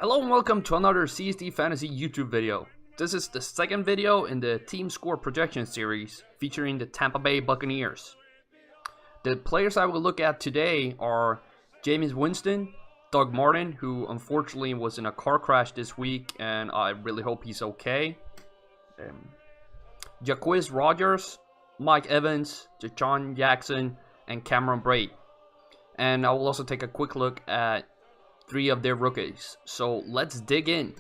Hello and welcome to another CSD Fantasy YouTube video. This is the second video in the Team Score Projections series featuring the Tampa Bay Buccaneers. The players I will look at today are Jameis Winston, Doug Martin, who unfortunately was in a car crash this week and I really hope he's okay. Jacquizz Rodgers, Mike Evans, DeSean Jackson, and Cameron Brate. And I will also take a quick look at 3 of their rookies. So let's dig in.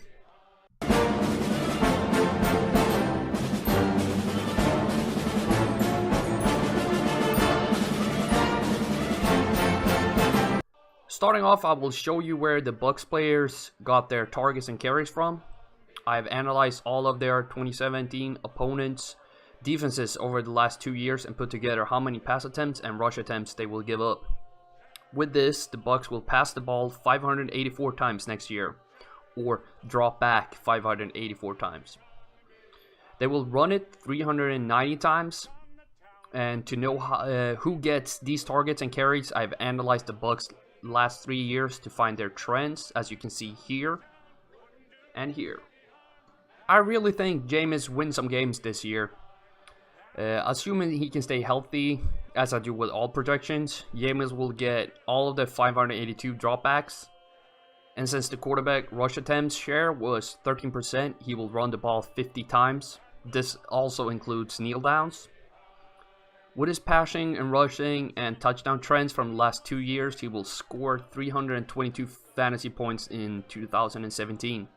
Starting off, I will show you where the Bucs players got their targets and carries from. I've analyzed all of their 2017 opponents' defenses over the last 2 years and put together how many pass attempts and rush attempts they will give up. With this, the Bucs will pass the ball 584 times next year, or drop back 584 times. They will run it 390 times, and to know who gets these targets and carries, I've analyzed the Bucs' last 3 years to find their trends, as you can see here and here. I really think Jameis wins some games this year. Assuming he can stay healthy, as I do with all projections, Jameis will get all of the 582 dropbacks. And since the quarterback rush attempts share was 13%, he will run the ball 50 times. This also includes kneel downs. With his passing and rushing and touchdown trends from the last 2 years, he will score 322 fantasy points in 2017.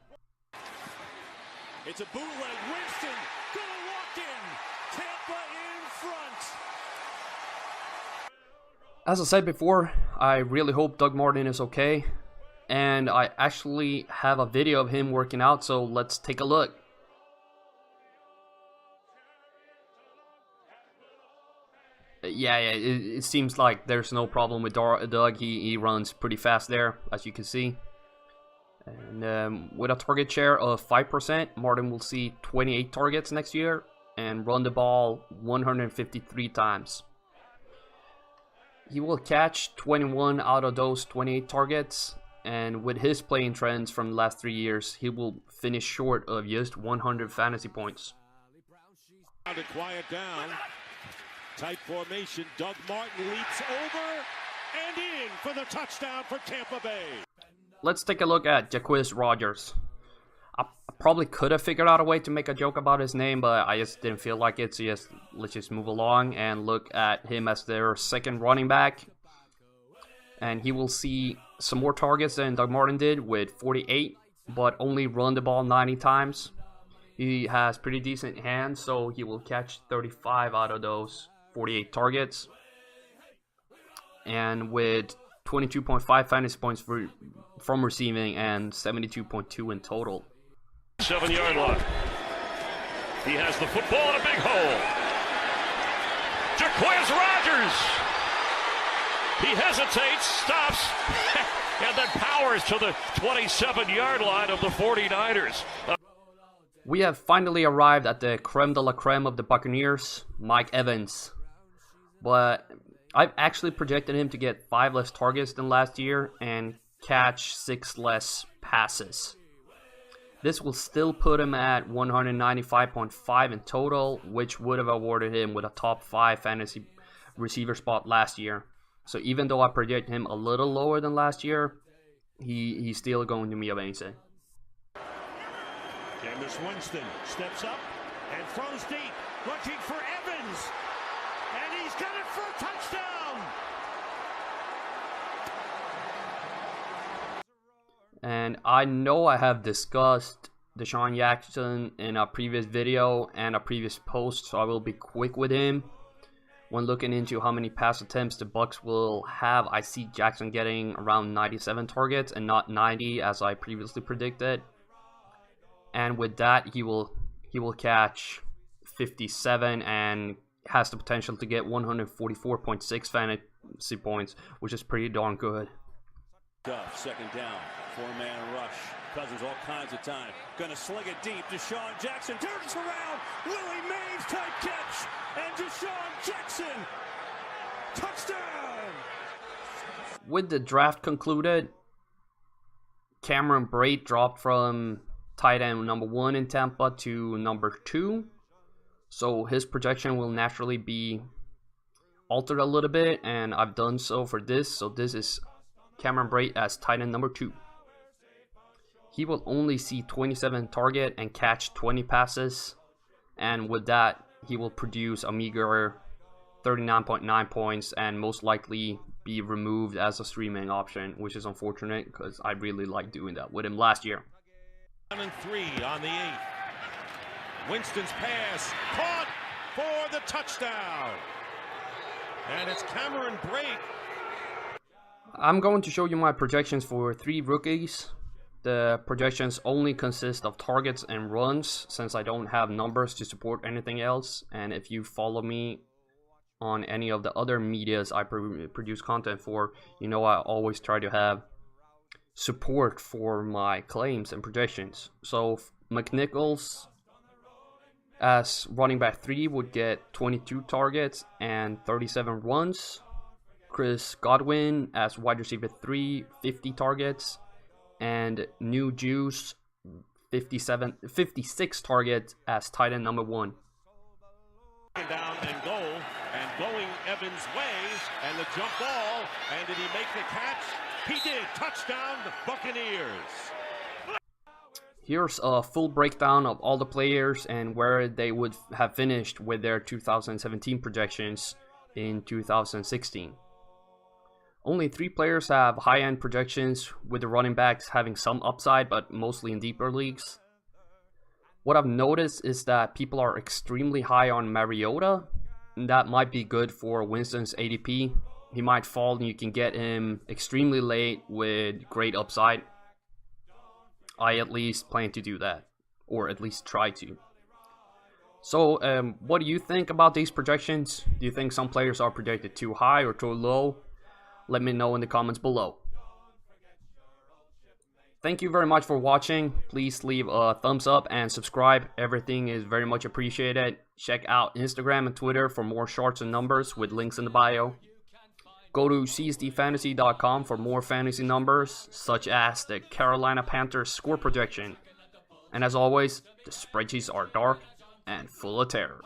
It's a bootleg. Winston gonna walk in. Tampa in front. As I said before, I really hope Doug Martin is okay. And I actually have a video of him working out, so let's take a look. It seems like there's no problem with Doug. He runs pretty fast there, as you can see. And with a target share of 5%, Martin will see 28 targets next year and run the ball 153 times. He will catch 21 out of those 28 targets, and with his playing trends from the last 3 years, he will finish short of just 100 fantasy points. To quiet down. Tight formation. Doug Martin leaps over and in for the touchdown for Tampa Bay. Let's take a look at Jacquizz Rodgers. I probably could have figured out a way to make a joke about his name, but I just didn't feel like it, so let's just move along and look at him as their second running back. And he will see some more targets than Doug Martin did with 48, but only run the ball 90 times. He has pretty decent hands, so he will catch 35 out of those 48 targets. And with 22.5 fantasy points from receiving and 72.2 in total. 7-yard line. He has the football in a big hole. Jacquizz Rodgers. He hesitates, stops, and then powers to the 27-yard line of the 49ers. We have finally arrived at the creme de la creme of the Buccaneers, Mike Evans. But I've actually projected him to get 5 less targets than last year and catch 6 less passes. This will still put him at 195.5 in total, which would have awarded him with a top 5 fantasy receiver spot last year. So even though I project him a little lower than last year, he's still going to be amazing. Jameis Winston steps up and throws deep, looking for Evans. And he's got it for a touchdown. And I know I have discussed DeSean Jackson in a previous video and a previous post, so I will be quick with him. When looking into how many pass attempts the Bucs will have, I see Jackson getting around 97 targets and not 90 as I previously predicted. And with that, he will catch 57 and has the potential to get 144.6 fantasy points, which is pretty darn good. Tough, second down, 4-man rush. Cousins all kinds of time. Gonna sling it deep. DeSean Jackson turns around. Willie Mays type catch. And DeSean Jackson. Touchdown. With the draft concluded, Cameron Brate dropped from tight end number 1 in Tampa to number 2. So his projection will naturally be altered a little bit, and I've done so for this. So this is Cameron Brate as tight end number 2. He will only see 27 target and catch 20 passes, and with that he will produce a meager 39.9 points and most likely be removed as a streaming option, which is unfortunate because I really liked doing that with him last year. 3 on the 8th. Winston's pass caught for the touchdown, and it's Cameron Brate. I'm going to show you my projections for 3 rookies. The projections only consist of targets and runs, since I don't have numbers to support anything else. And if you follow me on any of the other medias I produce content for, you know I always try to have support for my claims and projections. So McNichols as running back 3 would get 22 targets and 37 runs. Godwin as wide receiver 3, 50 targets, and New Juice 56 targets as tight end number 1. Down and goal, and going Evans' way, and the jump ball, and did he make the catch? He did. Touchdown, the Buccaneers. Here's a full breakdown of all the players and where they would have finished with their 2017 projections in 2016. Only 3 players have high-end projections, with the running backs having some upside, but mostly in deeper leagues. What I've noticed is that people are extremely high on Mariota. That might be good for Winston's ADP. He might fall and you can get him extremely late with great upside. I at least plan to do that, or at least try to. So, what do you think about these projections? Do you think some players are projected too high or too low? Let me know in the comments below. Thank you very much for watching. Please leave a thumbs up and subscribe. Everything is very much appreciated. Check out Instagram and Twitter for more charts and numbers with links in the bio. Go to csdfantasy.com for more fantasy numbers, such as the Carolina Panthers score projection. And as always, the spreadsheets are dark and full of terror.